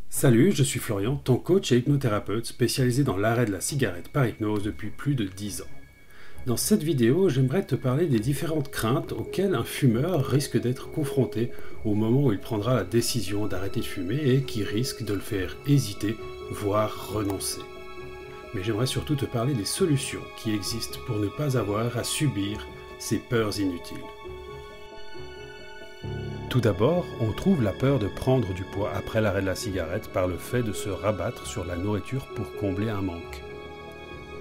Salut, je suis Florian, ton coach et hypnothérapeute spécialisé dans l'arrêt de la cigarette par hypnose depuis plus de 10 ans. Dans cette vidéo, j'aimerais te parler des différentes craintes auxquelles un fumeur risque d'être confronté au moment où il prendra la décision d'arrêter de fumer et qui risquent de le faire hésiter, voire renoncer. Mais j'aimerais surtout te parler des solutions qui existent pour ne pas avoir à subir ces peurs inutiles. Tout d'abord, on trouve la peur de prendre du poids après l'arrêt de la cigarette par le fait de se rabattre sur la nourriture pour combler un manque.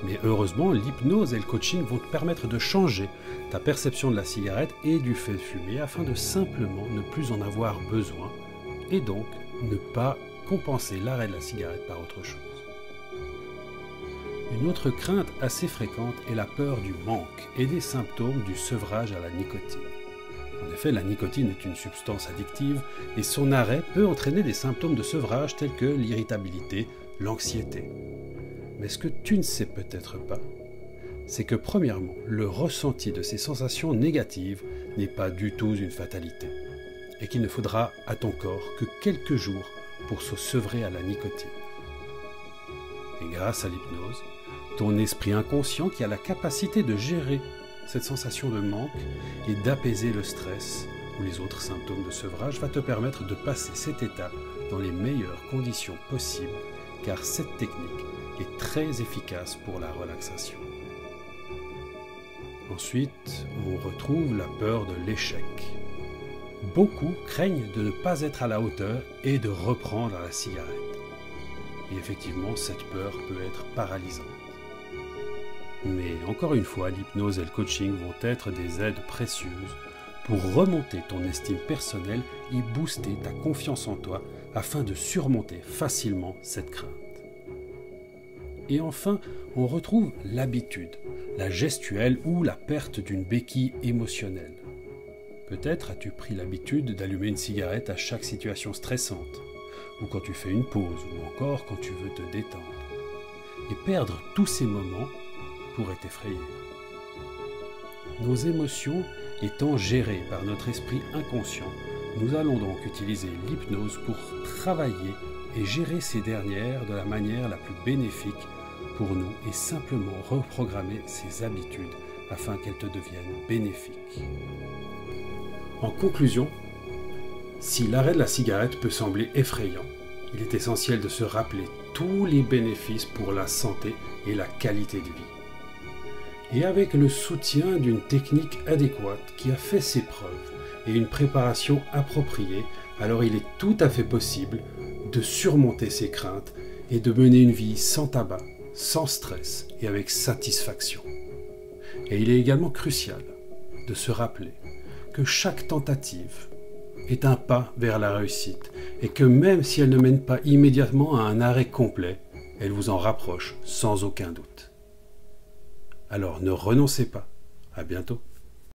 Mais heureusement, l'hypnose et le coaching vont te permettre de changer ta perception de la cigarette et du fait de fumer afin de simplement ne plus en avoir besoin et donc ne pas compenser l'arrêt de la cigarette par autre chose. Une autre crainte assez fréquente est la peur du manque et des symptômes du sevrage à la nicotine. En effet, la nicotine est une substance addictive et son arrêt peut entraîner des symptômes de sevrage tels que l'irritabilité, l'anxiété. Mais ce que tu ne sais peut-être pas, c'est que premièrement, le ressenti de ces sensations négatives n'est pas du tout une fatalité et qu'il ne faudra à ton corps que quelques jours pour se sevrer à la nicotine. Et grâce à l'hypnose, ton esprit inconscient qui a la capacité de gérer cette sensation de manque et d'apaiser le stress ou les autres symptômes de sevrage va te permettre de passer cette étape dans les meilleures conditions possibles car cette technique est très efficace pour la relaxation. Ensuite, on retrouve la peur de l'échec. Beaucoup craignent de ne pas être à la hauteur et de reprendre la cigarette. Et effectivement, cette peur peut être paralysante. Mais encore une fois, l'hypnose et le coaching vont être des aides précieuses pour remonter ton estime personnelle et booster ta confiance en toi afin de surmonter facilement cette crainte. Et enfin, on retrouve l'habitude, la gestuelle ou la perte d'une béquille émotionnelle. Peut-être as-tu pris l'habitude d'allumer une cigarette à chaque situation stressante, ou quand tu fais une pause, ou encore quand tu veux te détendre. Et perdre tous ces moments pourrait t'effrayer. Nos émotions étant gérées par notre esprit inconscient, nous allons donc utiliser l'hypnose pour travailler et gérer ces dernières de la manière la plus bénéfique pour nous et simplement reprogrammer ces habitudes afin qu'elles te deviennent bénéfiques. En conclusion, si l'arrêt de la cigarette peut sembler effrayant, il est essentiel de se rappeler tous les bénéfices pour la santé et la qualité de vie. Et avec le soutien d'une technique adéquate qui a fait ses preuves et une préparation appropriée, alors il est tout à fait possible de surmonter ses craintes et de mener une vie sans tabac, sans stress et avec satisfaction. Et il est également crucial de se rappeler que chaque tentative est un pas vers la réussite et que même si elle ne mène pas immédiatement à un arrêt complet, elle vous en rapproche sans aucun doute. Alors ne renoncez pas. À bientôt.